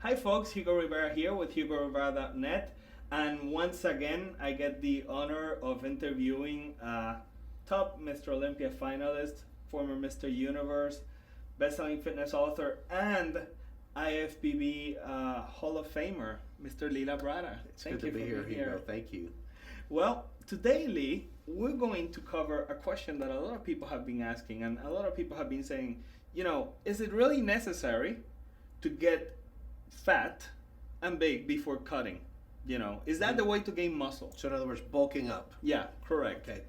Hi folks, Hugo Rivera here with HugoRivera.net, and once again I get the honor of interviewing top Mr. Olympia finalist, former Mr. Universe, best-selling fitness author, and IFBB Hall of Famer, Mr. Lee Labrada. It's good to be here, Hugo. Thank you. Well, today, Lee, we're going to cover a question that a lot of people have been asking, and a lot of people have been saying, is it really necessary to get fat and big before cutting? Is that the way to gain muscle? So in other words, bulking up. Yeah, correct. Okay.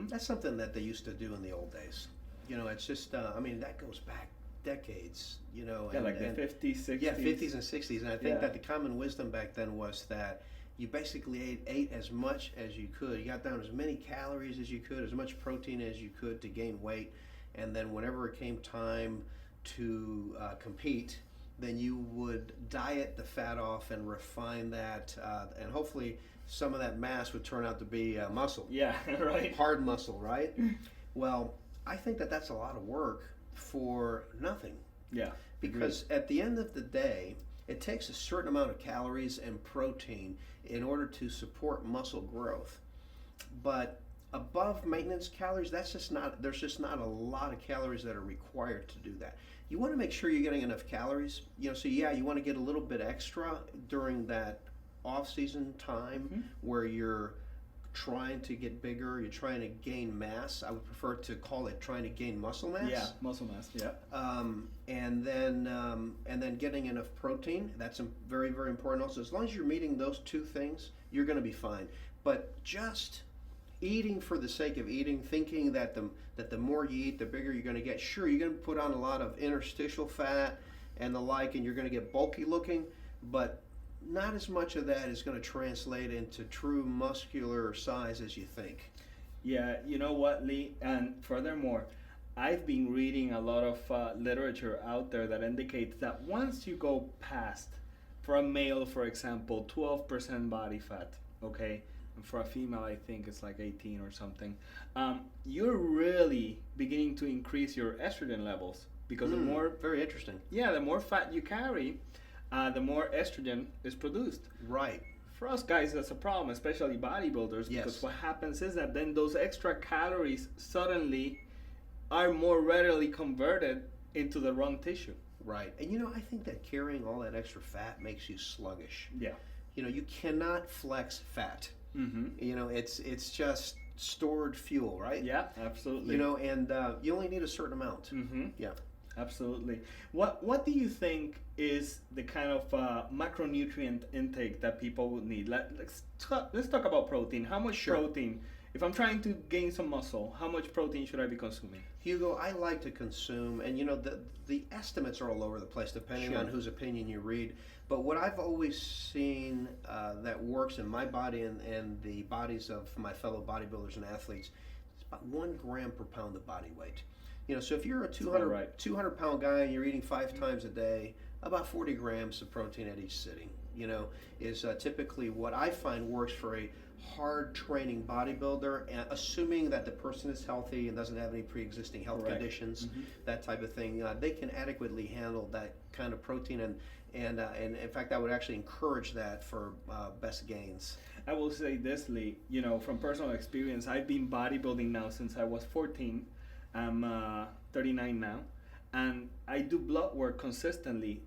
That's something that they used to do in the old days. It's just, that goes back decades, Like the 50s, 60s. Yeah, 50s and 60s. And I think that the common wisdom back then was that you basically ate as much as you could. You got down as many calories as you could, as much protein as you could to gain weight. And then whenever it came time to compete, then you would diet the fat off and refine that, and hopefully some of that mass would turn out to be muscle. Yeah, right. Hard muscle, right? Well, I think that that's a lot of work for nothing. Yeah. Because at the end of the day, it takes a certain amount of calories and protein in order to support muscle growth. But above maintenance calories, there's just not a lot of calories that are required to do that. You want to make sure you're getting enough calories, you want to get a little bit extra during that off-season time where you're trying to get bigger, you're trying to gain mass. I would prefer to call it trying to gain muscle mass. Yeah, muscle mass, yeah. And then getting enough protein, that's very, very important also. As long as you're meeting those two things, you're going to be fine. But just eating for the sake of eating, thinking that the more you eat, the bigger you're going to get. Sure, you're going to put on a lot of interstitial fat and the like, and you're going to get bulky looking, but not as much of that is going to translate into true muscular size as you think. Yeah, you know what, Lee? And furthermore, I've been reading a lot of literature out there that indicates that once you go past, for a male, for example, 12% body fat, okay? And for a female, I think it's like 18 or something. You're really beginning to increase your estrogen levels because the more... Very interesting. Yeah, the more fat you carry, the more estrogen is produced. Right. For us guys, that's a problem, especially bodybuilders, because what happens is that then those extra calories suddenly are more readily converted into the wrong tissue. Right. And I think that carrying all that extra fat makes you sluggish. Yeah. You cannot flex fat. It's just stored fuel, right? Yeah, absolutely. And you only need a certain amount. Yeah. Absolutely. What do you think is the kind of macronutrient intake that people would need? Let's talk about protein. How much protein, if I'm trying to gain some muscle, how much protein should I be consuming? Hugo, I like to consume, and the estimates are all over the place depending on whose opinion you read. But what I've always seen that works in my body and the bodies of my fellow bodybuilders and athletes is about 1 gram per pound of body weight. So if you're a 200 pound guy and you're eating 5 times a day, about 40 grams of protein at each sitting, is typically what I find works for a hard training bodybuilder, and assuming that the person is healthy and doesn't have any pre-existing health conditions, that type of thing. They can adequately handle that kind of protein, and in fact, I would actually encourage that for best gains. I will say this, Lee, from personal experience, I've been bodybuilding now since I was 14. I'm 39 now, and I do blood work consistently.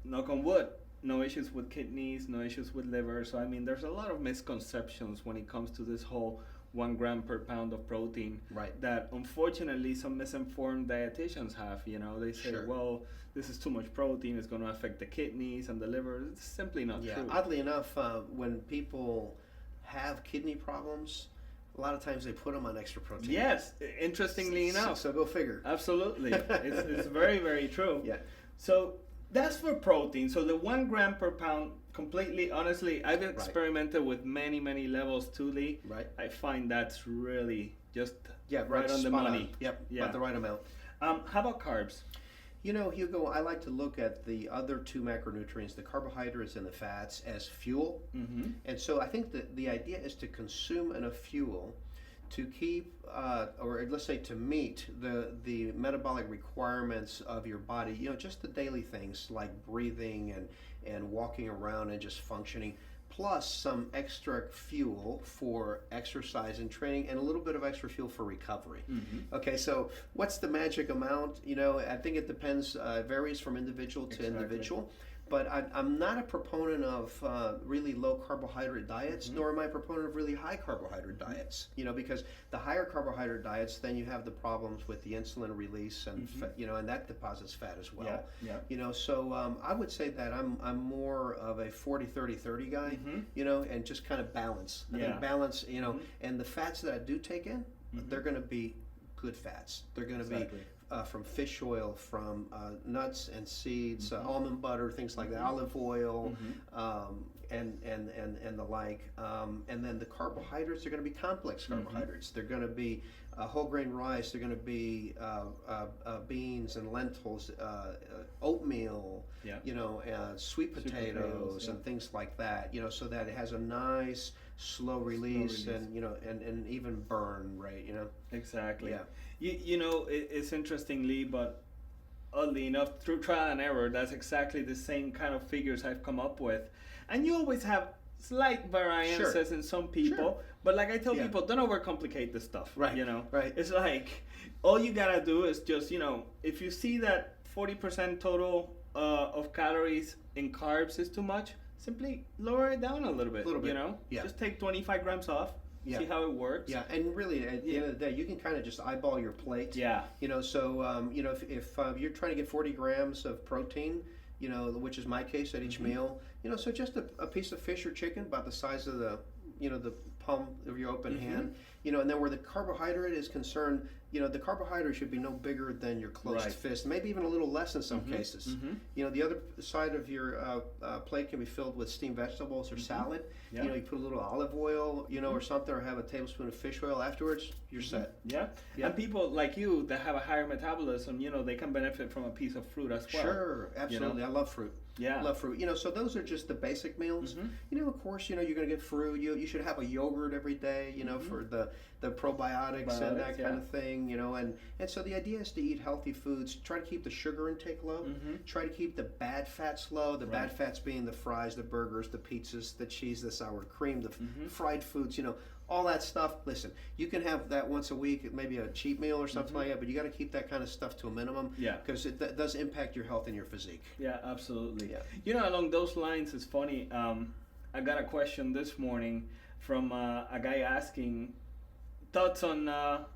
Knock on wood, no issues with kidneys, no issues with liver. So there's a lot of misconceptions when it comes to this whole 1 gram per pound of protein. Right. That unfortunately some misinformed dietitians have. They say, well, this is too much protein, it's going to affect the kidneys and the liver. It's simply not true. Oddly enough, when people have kidney problems, a lot of times they put them on extra protein. Yes, interestingly enough. So go figure. Absolutely. It's very, very true. Yeah. So that's for protein. So the 1 gram per pound, completely, honestly, I've experimented with many, many levels too, Lee. Right. I find that's really just right on the money. On. Yep, about the right amount. How about carbs? Hugo, I like to look at the other 2 macronutrients, the carbohydrates and the fats, as fuel. And so I think that the idea is to consume enough fuel to keep, or let's say to meet the metabolic requirements of your body, just the daily things like breathing and walking around and just functioning, plus some extra fuel for exercise and training and a little bit of extra fuel for recovery. Okay, so what's the magic amount? I think it depends, varies from individual to individual. But I'm not a proponent of really low carbohydrate diets, nor am I a proponent of really high carbohydrate diets. Because the higher carbohydrate diets, then you have the problems with the insulin release and and that deposits fat as well. So I would say that I'm more of a 40-30-30 guy. And just kind of balance. I think balance. And the fats that I do take in, they're going to be good fats. They're going to be from fish oil, from nuts and seeds, almond butter, things like that, olive oil, and the like. And then the carbohydrates are going to be complex carbohydrates. They're going to be whole grain rice. They're going to be beans and lentils, oatmeal. Sweet potatoes and things like that. So that it has a nice slow release. And even burn rate. Exactly. Yeah. It's interesting, Lee, but oddly enough, through trial and error, that's exactly the same kind of figures I've come up with. And you always have slight variances in some people, but like I tell people, don't overcomplicate the stuff. Right. Right. It's like all you gotta do is just if you see that 40% total of calories in carbs is too much, simply lower it down a little bit. Just take 25 grams off. See how it works. And really, at the end of the day, you can kind of just eyeball your plate. So if you're trying to get 40 grams of protein, which is my case at each meal, so just a piece of fish or chicken about the size of the palm of your open hand, and then where the carbohydrate is concerned, the carbohydrate should be no bigger than your closed fist, maybe even a little less in some cases. The other side of your plate can be filled with steamed vegetables or salad. You put a little olive oil, or something, or have a tablespoon of fish oil afterwards, you're set. And people like you that have a higher metabolism, they can benefit from a piece of fruit as well. Sure, absolutely. I love fruit. Love fruit. So those are just the basic meals. Of course, you're going to get fruit. You should have a yogurt every day, for the probiotics and that kind of thing, and so the idea is to eat healthy foods. Try to keep the sugar intake low. Try to keep the bad fats low. The bad fats being the fries, the burgers, the pizzas, the cheese, the sour cream, the fried foods, all that stuff. Listen, you can have that once a week, maybe a cheat meal or something like that, but you got to keep that kind of stuff to a minimum because it does impact your health and your physique. Absolutely. Along those lines, it's funny. I got a question this morning from a guy asking thoughts on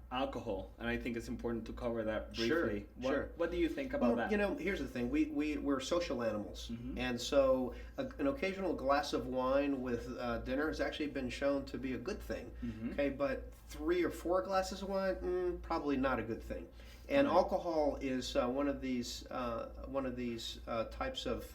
alcohol, and I think it's important to cover that briefly. What do you think about that? Here's the thing. We're social animals, and so an occasional glass of wine with dinner has actually been shown to be a good thing. Okay, but 3 or 4 glasses of wine, probably not a good thing. And alcohol is one of these types of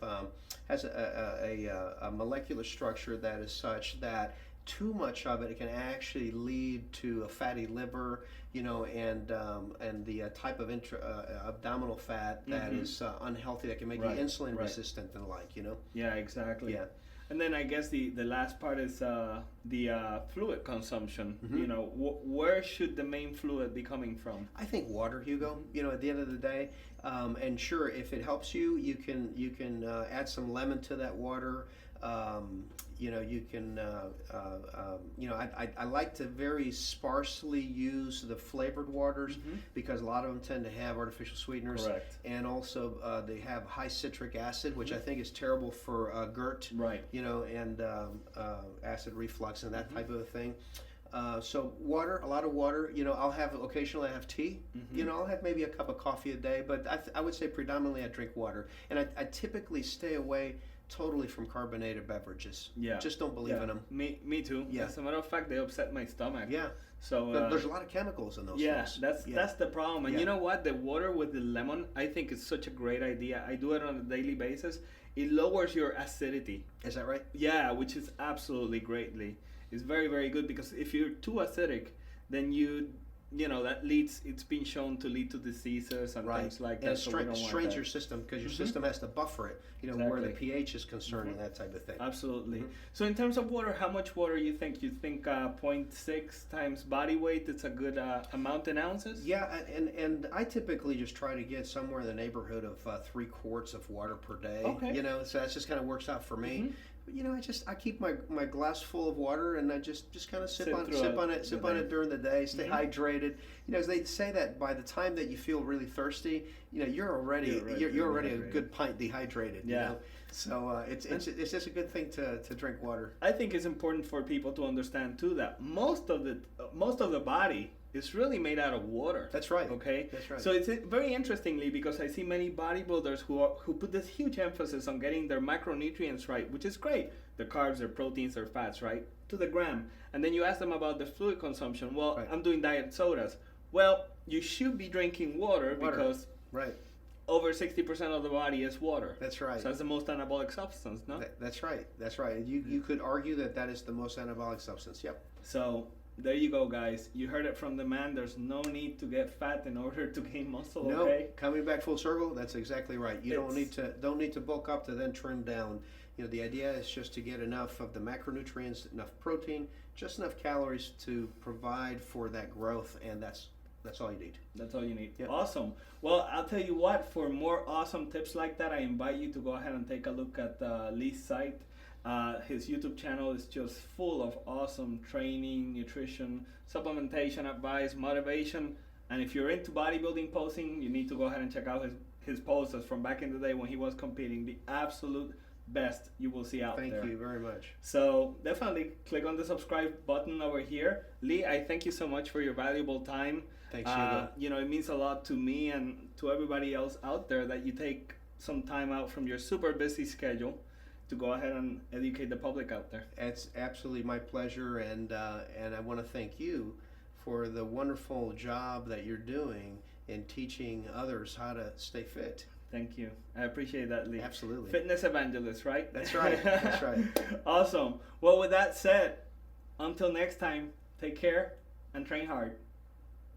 has a molecular structure that is such that too much of it can actually lead to a fatty liver, and the type of abdominal fat that is unhealthy, that can make you insulin resistant and like, Yeah, exactly. And then I guess the last part is the fluid consumption. Where should the main fluid be coming from? I think water, Hugo. At the end of the day, and sure, if it helps you, you can add some lemon to that water. You can, I like to very sparsely use the flavored waters because a lot of them tend to have artificial sweeteners. Correct. And also they have high citric acid, which I think is terrible for GERD. Right. And acid reflux and that type of a thing. So water, a lot of water. Occasionally I have tea. I'll have maybe a cup of coffee a day, but I would say predominantly I drink water. And I typically stay away totally from carbonated beverages. Just don't believe in them. Me too. As a matter of fact, they upset my stomach. So there's a lot of chemicals in those things. That's the problem. And you know what? The water with the lemon, I think is such a great idea. I do it on a daily basis. It lowers your acidity. Is that right? Yeah, which is absolutely greatly. It's very, very good because if you're too acidic, then you that leads. It's been shown to lead to diseases and things like that. And So we don't want strains that. your system because your system has to buffer it. Where the pH is concerned and that type of thing. Absolutely. So in terms of water, how much water you think? You think 0.6 times body weight? It's a good amount in ounces. Yeah, and I typically just try to get somewhere in the neighborhood of 3 quarts of water per day. Okay. So that just kind of works out for me. But, I keep my glass full of water and I just kind of sip on it during the day. Stay hydrated. As they say that by the time that you feel really thirsty, you're already a good pint dehydrated. Yeah. So it's just a good thing to drink water. I think it's important for people to understand too that most of the body is really made out of water. That's right. Okay. That's right. So it's very interestingly because I see many bodybuilders who put this huge emphasis on getting their macronutrients right, which is great. Their carbs, their proteins, their fats, right, to the gram. And then you ask them about the fluid consumption. Well, Right. I'm doing diet sodas. Well, you should be drinking water. Because right. over 60% of the body is water. That's right. So that's the most anabolic substance, no? That's right. That's right. You could argue that is the most anabolic substance. Yep. So there you go, guys. You heard it from the man. There's no need to get fat in order to gain muscle. No, okay? coming back full circle. That's exactly right. You don't need to bulk up to then trim down. The idea is just to get enough of the macronutrients, enough protein, just enough calories to provide for that growth, and that's all you need. That's all you need. Yep. Awesome. Well, I'll tell you what. For more awesome tips like that, I invite you to go ahead and take a look at Lee's site. His YouTube channel is just full of awesome training, nutrition, supplementation advice, motivation. And if you're into bodybuilding posing, you need to go ahead and check out his posts from back in the day when he was competing. The absolute best you will see out there. Thank you very much. So definitely click on the subscribe button over here. Lee, I thank you so much for your valuable time. Thanks, Hugo. It means a lot to me and to everybody else out there that you take some time out from your super busy schedule to go ahead and educate the public out there. It's absolutely my pleasure, and I want to thank you for the wonderful job that you're doing in teaching others how to stay fit. Thank you. I appreciate that, Lee. Absolutely. Fitness evangelist, right? That's right. That's right. Awesome. Well, with that said, until next time, take care and train hard.